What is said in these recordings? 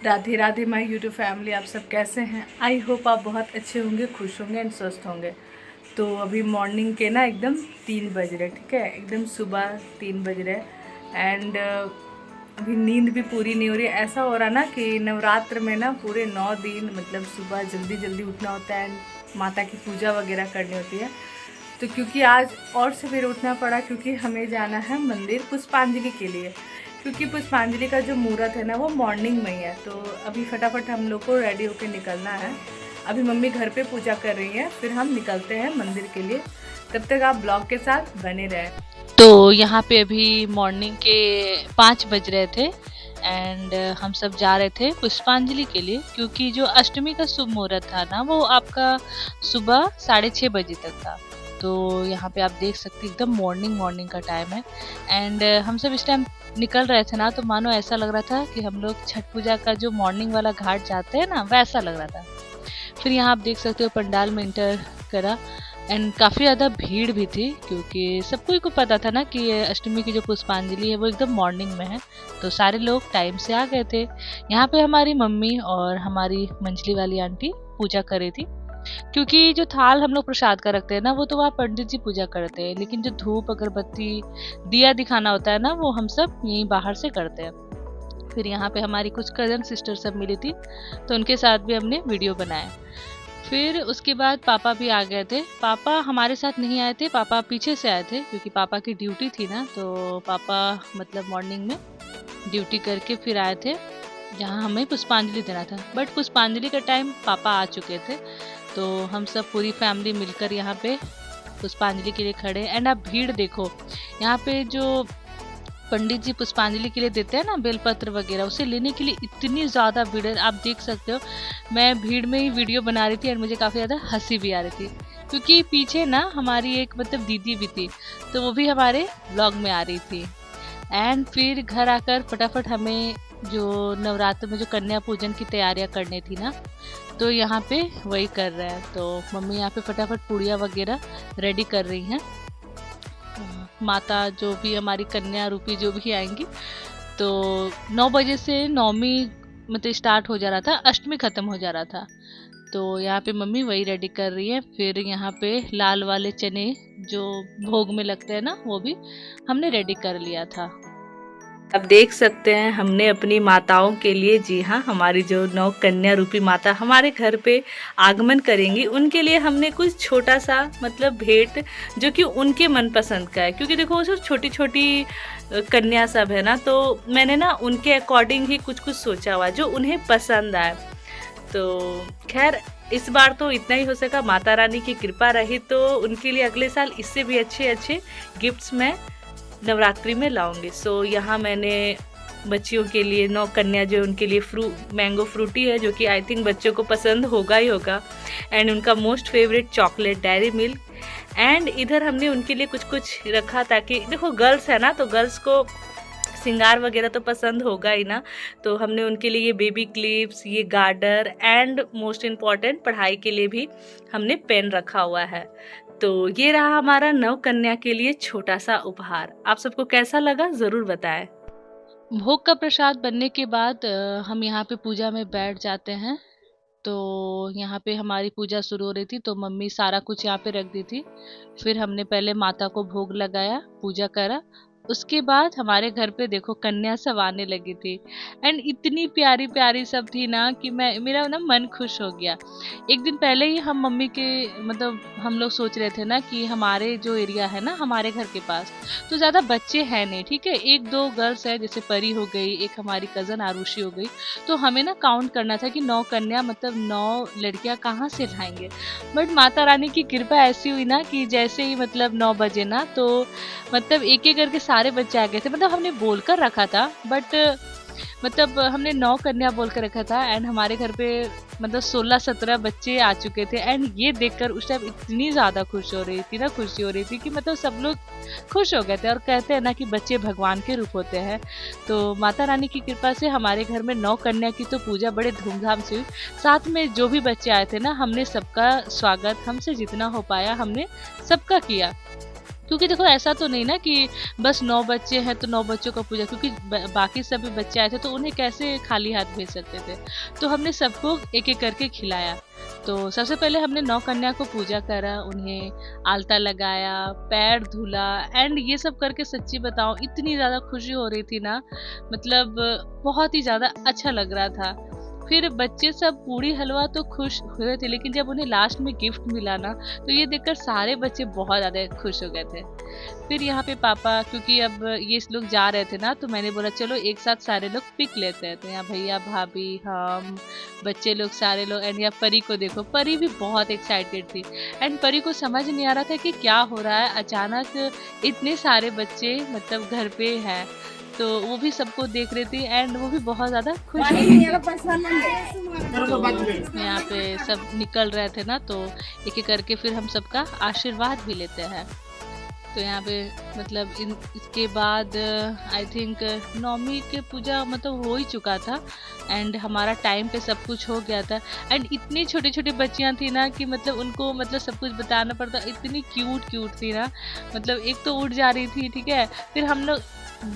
Radhe Radhe my YouTube family, आप सब कैसे हैं। आई होप आप बहुत अच्छे होंगे, खुश होंगे एंड स्वस्थ होंगे। तो अभी मॉर्निंग के ना एकदम 3 बज रहे, ठीक है, एकदम सुबह 3 बज रहे एंड अभी नींद भी पूरी नहीं हो रही। ऐसा हो रहा ना कि नवरात्र में ना पूरे 9 दिन मतलब सुबह जल्दी जल्दी उठना होता है एंड माता की पूजा वगैरह करनी होती है। तो क्योंकि आज और सवेरे उठना पड़ा क्योंकि हमें जाना है मंदिर पुष्पांजलि के लिए, क्योंकि पुष्पांजलि का जो मुहूर्त है ना वो मॉर्निंग में ही है। तो अभी फटाफट हम लोग को रेडी होकर निकलना है। अभी मम्मी घर पे पूजा कर रही है, फिर हम निकलते हैं मंदिर के लिए। तब तक आप ब्लॉग के साथ बने रहें। तो यहाँ पे अभी मॉर्निंग के 5 बज रहे थे एंड हम सब जा रहे थे पुष्पांजलि के लिए, क्योंकि जो अष्टमी का शुभ मुहूर्त था ना वो आपका सुबह 6:30 बजे तक था। तो यहाँ पे आप देख सकते एकदम मॉर्निंग का टाइम है एंड हम सब इस टाइम निकल रहे थे ना, तो मानो ऐसा लग रहा था कि हम लोग छठ पूजा का जो मॉर्निंग वाला घाट जाते हैं ना वैसा लग रहा था। फिर यहाँ आप देख सकते हो पंडाल में इंटर करा एंड काफ़ी ज़्यादा भीड़ भी थी, क्योंकि सबको को पता था ना कि ये अष्टमी की जो पुष्पांजलि है वो एकदम मॉर्निंग में है। तो सारे लोग टाइम से आ गए थे। यहाँ पे हमारी मम्मी और हमारी मंजली वाली आंटी पूजा कर रही थी, क्योंकि जो थाल हम लोग प्रसाद का रखते हैं ना वो तो वहाँ पंडित जी पूजा करते हैं, लेकिन जो धूप अगरबत्ती दिया दिखाना होता है ना वो हम सब यहीं बाहर से करते हैं। फिर यहाँ पे हमारी कुछ कज़न सिस्टर सब मिली थी, तो उनके साथ भी हमने वीडियो बनाया। फिर उसके बाद पापा भी आ गए थे। पापा हमारे साथ नहीं आए थे, पापा पीछे से आए थे, क्योंकि पापा की ड्यूटी थी ना। तो पापा मतलब मॉर्निंग में ड्यूटी करके फिर आए थे जहाँ हमें पुष्पांजलि देना था। बट पुष्पांजलि का टाइम पापा आ चुके थे, तो हम सब पूरी फैमिली मिलकर यहाँ पे पुष्पांजलि के लिए खड़े। एंड आप भीड़ देखो, यहाँ पे जो पंडित जी पुष्पांजलि के लिए देते हैं ना बेलपत्र वगैरह, उसे लेने के लिए इतनी ज़्यादा भीड़ है, आप देख सकते हो। मैं भीड़ में ही वीडियो बना रही थी और मुझे काफ़ी ज़्यादा हंसी भी आ रही थी, क्योंकि पीछे ना हमारी एक मतलब दीदी भी थी, तो वो भी हमारे व्लॉग में आ रही थी। एंड फिर घर आकर फटाफट हमें जो नवरात्र में जो कन्या पूजन की तैयारियां करनी थी ना, तो यहाँ पे वही कर रहे हैं। तो मम्मी यहाँ पे फटाफट पूड़ियाँ वगैरह रेडी कर रही हैं। माता जो भी हमारी कन्या रूपी जो भी आएंगी, तो 9 बजे से नौमी मतलब स्टार्ट हो जा रहा था, अष्टमी खत्म हो जा रहा था। तो यहाँ पे मम्मी वही रेडी कर रही है। फिर यहाँ पे लाल वाले चने जो भोग में लगते हैं ना वो भी हमने रेडी कर लिया था। अब देख सकते हैं हमने अपनी माताओं के लिए, जी हाँ, हमारी जो 9 कन्या रूपी माता हमारे घर पे आगमन करेंगी, उनके लिए हमने कुछ छोटा सा मतलब भेंट जो कि उनके मनपसंद का है। क्योंकि देखो वो सब छोटी छोटी कन्या सब है ना, तो मैंने ना उनके अकॉर्डिंग ही कुछ कुछ सोचा हुआ जो उन्हें पसंद आए। तो खैर इस बार तो इतना ही हो सका, माता रानी की कृपा रही तो उनके लिए अगले साल इससे भी अच्छे अच्छे गिफ्ट्स मैं नवरात्रि में लाऊंगी। सो यहाँ मैंने बच्चियों के लिए 9 कन्या जो उनके लिए मैंगो फ्रूटी है, जो कि आई थिंक बच्चों को पसंद होगा ही होगा, एंड उनका most favourite chocolate dairy milk. And इधर हमने उनके लिए कुछ कुछ रखा, ताकि देखो गर्ल्स है ना, तो गर्ल्स को सिंगार वगैरह तो पसंद होगा ही ना। तो हमने उनके लिए ये बेबी क्लिप्स, ये गार्डर एंड मोस्ट इम्पॉर्टेंट पढ़ाई के लिए भी हमने पेन रखा हुआ है। तो ये रहा हमारा नव कन्या के लिए छोटा सा उपहार। आप सबको कैसा लगा ज़रूर बताएं। भोग का प्रसाद बनने के बाद हम यहाँ पे पूजा में बैठ जाते हैं। तो यहाँ पे हमारी पूजा शुरू हो रही थी, तो मम्मी सारा कुछ यहाँ पे रख दी थी। फिर हमने पहले माता को भोग लगाया, पूजा करा। उसके बाद हमारे घर पे देखो कन्या सब आने लगी थी एंड इतनी प्यारी प्यारी सब थी ना कि मेरा ना मन खुश हो गया। एक दिन पहले ही हम मम्मी के मतलब हम लोग सोच रहे थे ना कि हमारे जो एरिया है ना हमारे घर के पास तो ज़्यादा बच्चे हैं नहीं, ठीक है, 1-2 गर्ल्स है, जैसे परी हो गई, एक हमारी कज़न आरुषि हो गई। तो हमें ना काउंट करना था कि 9 कन्या मतलब 9 लड़कियां कहाँ से लाएंगे। बट माता रानी की कृपा ऐसी हुई ना कि जैसे ही मतलब 9 बजे ना, तो मतलब एक एक करके सारे बच्चे आ गए थे। मतलब हमने बोल कर रखा था, बट मतलब हमने 9 कन्या बोल कर रखा था एंड हमारे घर पे मतलब 16-17 बच्चे आ चुके थे। एंड ये देखकर उस टाइम इतनी ज़्यादा खुश हो रही थी ना, खुशी हो रही थी कि मतलब सब लोग खुश हो गए थे। और कहते हैं ना कि बच्चे भगवान के रूप होते हैं। तो माता रानी की कृपा से हमारे घर में 9 कन्या की तो पूजा बड़े धूमधाम से हुई। साथ में जो भी बच्चे आए थे ना, हमने सबका स्वागत हमसे जितना हो पाया हमने सबका किया। क्योंकि देखो ऐसा तो नहीं ना कि बस 9 बच्चे हैं तो 9 बच्चों का पूजा, क्योंकि बाकी सभी बच्चे आए थे तो उन्हें कैसे खाली हाथ भेज सकते थे। तो हमने सबको एक-एक करके खिलाया। तो सबसे पहले हमने 9 कन्या को पूजा करा, उन्हें आलता लगाया, पैर धुला एंड ये सब करके सच्ची बताऊँ इतनी ज़्यादा खुशी हो रही थी ना, मतलब बहुत ही ज़्यादा अच्छा लग रहा था। फिर बच्चे सब पूड़ी हलवा तो खुश हुए थे, लेकिन जब उन्हें लास्ट में गिफ्ट मिला ना, तो ये देखकर सारे बच्चे बहुत ज़्यादा खुश हो गए थे। फिर यहाँ पे पापा, क्योंकि अब ये लोग जा रहे थे ना, तो मैंने बोला चलो एक साथ सारे लोग पिक लेते हैं। तो यहाँ भैया भाभी, हम, बच्चे लोग, सारे लोग एंड यहाँ परी को देखो, परी भी बहुत एक्साइटेड थी एंड परी को समझ नहीं आ रहा था कि क्या हो रहा है, अचानक इतने सारे बच्चे मतलब घर पे हैं। तो वो भी सबको देख रही थी एंड वो भी बहुत ज़्यादा खुश हो रही थी। तो यहाँ पे सब निकल रहे थे ना, तो एक एक करके फिर हम सबका आशीर्वाद भी लेते हैं। तो यहाँ पे मतलब इसके बाद आई थिंक नौमी के पूजा मतलब हो ही चुका था एंड हमारा टाइम पे सब कुछ हो गया था एंड इतनी छोटी छोटी बच्चियाँ थी ना कि मतलब उनको मतलब सब कुछ बताना पड़ता, इतनी क्यूट क्यूट थी ना, मतलब एक तो उड़ जा रही थी, ठीक है, फिर हम लोग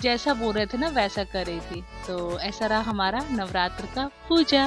जैसा बोल रहे थे ना वैसा कर रही थी। तो ऐसा रहा हमारा नवरात्र का पूजा।